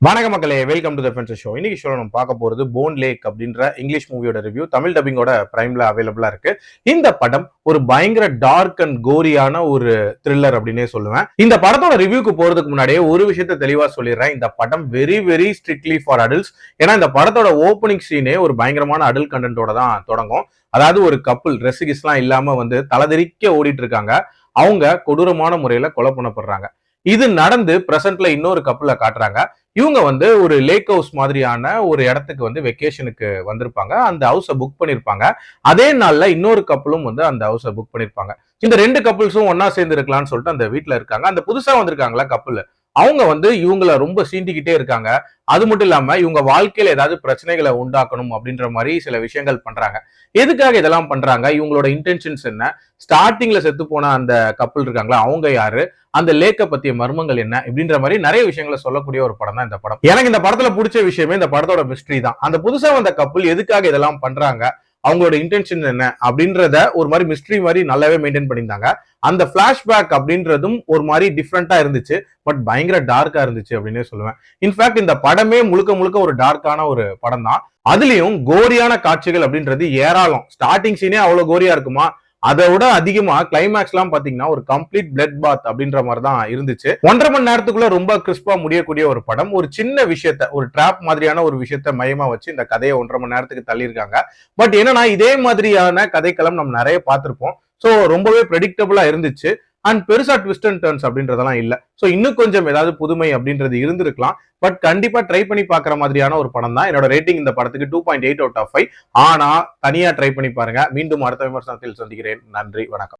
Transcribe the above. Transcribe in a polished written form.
வணக்க மக்களே, welcome to the fence show. இன்னைக்கு ஷோ நம்ம பார்க்க போறது போன் லேக் அப்படின்ற இங்கிலீஷ் மூவியோட ரிவ்யூ. தமிழ் டப்பிங்கோட பிரைம்ல அவைலபிளா இருக்கு. இந்த படம் ஒரு பயங்கர டார்க் அண்ட் கோரியான ஒரு த்ரில்லர் அப்படின்னே சொல்லுவேன். இந்த படத்தோட ரிவ்யூக்கு போறதுக்கு முன்னாடியே ஒரு விஷயத்த தெளிவா சொல்லிடுறேன். இந்த படம் very very strictly for adults. ஏன்னா இந்த படத்தோட ஓப்பனிங் சீனே ஒரு பயங்கரமான அடல்ட் கண்டென்ட்டோட தான் தொடங்கும். அதாவது ஒரு கப்புள் ரெசிகிஸ்லாம் இல்லாம தலதெறிக்க ஓடிட்டு இருக்காங்க. அவங்க கொடூரமான முறையில கொலை பண்ணப்படுறாங்க. இது நடந்து பிரசன்ட்ல இன்னொரு கப்புல காட்டுறாங்க. இவங்க ஒரு லேக் ஹவுஸ் மாதிரியான ஒரு இடத்துக்கு வெக்கேஷனுக்கு வந்திருப்பாங்க. அந்த ஹவுஸை புக் பண்ணிருப்பாங்க. அதே நாள்ல இன்னொரு கப்பலும் அந்த ஹவுஸை புக் பண்ணிருப்பாங்க. இந்த ரெண்டு கப்பல்ஸும் ஒன்னா சேர்ந்து இருக்கலாம்னு சொல்லிட்டு அந்த வீட்டுல இருக்காங்க. அந்த புதுசா வந்திருக்காங்களா கப்பல், அவங்க இவங்கள ரொம்ப சீண்டிக்கிட்டே இருக்காங்க. அது மட்டும் இல்லாம இவங்க வாழ்க்கையில ஏதாவது பிரச்சனைகளை உண்டாக்கணும் அப்படின்ற மாதிரி சில விஷயங்கள் பண்றாங்க. எதுக்காக இதெல்லாம் பண்றாங்க, இவங்களோட இன்டென்ஷன்ஸ் என்ன, ஸ்டார்டிங்ல செத்து போன அந்த கப்பல் இருக்காங்களா அவங்க யாரு, அந்த லேக்க பத்திய மர்மங்கள் என்ன, இப்படின்ற மாதிரி நிறைய விஷயங்களை சொல்லக்கூடிய ஒரு படம் தான் இந்த படம். எனக்கு இந்த படத்துல பிடிச்ச விஷயமே இந்த படத்தோட மிஸ்ட்ரி தான். அந்த புதுசா வந்த கப்பல் எதுக்காக இதெல்லாம் பண்றாங்க, அவங்களோட இன்டென்ஷன் என்ன அப்படின்றத ஒரு மாதிரி மிஸ்ட்ரி மாதிரி நல்லாவே மெயின்டைன் பண்ணியிருந்தாங்க. அந்த பிளாஷ்பேக் அப்படின்றதும் ஒரு மாதிரி டிஃப்ரெண்டா இருந்துச்சு. பட் பயங்கர டார்க்கா இருந்துச்சு அப்படின்னே சொல்லுவேன். இன்ஃபேக்ட் இந்த படமே முழுக்க முழுக்க ஒரு டார்க்கான ஒரு படம் தான். அதுலயும் கோரியான காட்சிகள் அப்படின்றது ஏராளம். ஸ்டார்டிங் சீனே அவ்வளவு கோரியா இருக்குமா, அதை விட அதிகமா கிளைமேக்ஸ் எல்லாம் பாத்தீங்கன்னா ஒரு கம்ப்ளீட் பிளட் பாத் அப்படின்ற மாதிரி தான் இருந்துச்சு. 1.5 மணி நேரத்துக்குள்ள ரொம்ப கிறிஸ்பா முடியக்கூடிய ஒரு படம். ஒரு சின்ன விஷயத்த, ஒரு டிராப் மாதிரியான ஒரு விஷயத்த மையமா வச்சு இந்த கதையை 1.5 மணி நேரத்துக்கு தள்ளியிருக்காங்க. பட் என்னன்னா இதே மாதிரியான கதைக்களம் நம்ம நிறைய பார்த்திருப்போம். சோ ரொம்பவே ப்ரெடிக்டபிளா இருந்துச்சு. அண்ட் பெருசா ட்விஸ்ட் அண்ட் டர்ன்ஸ் அப்படின்றதெல்லாம் இல்ல. சோ இன்னும் கொஞ்சம் ஏதாவது புதுமை அப்படின்றது இருந்திருக்கலாம். பட் கண்டிப்பா ட்ரை பண்ணி பாக்குற மாதிரியான ஒரு படம் தான். என்னோட ரேட்டிங் இந்த படத்துக்கு 2.8 out of 5. ஆனா தனியா ட்ரை பண்ணி பாருங்க. மீண்டும் அடுத்த விமர்சனத்தில் சந்திக்கிறேன். நன்றி, வணக்கம்.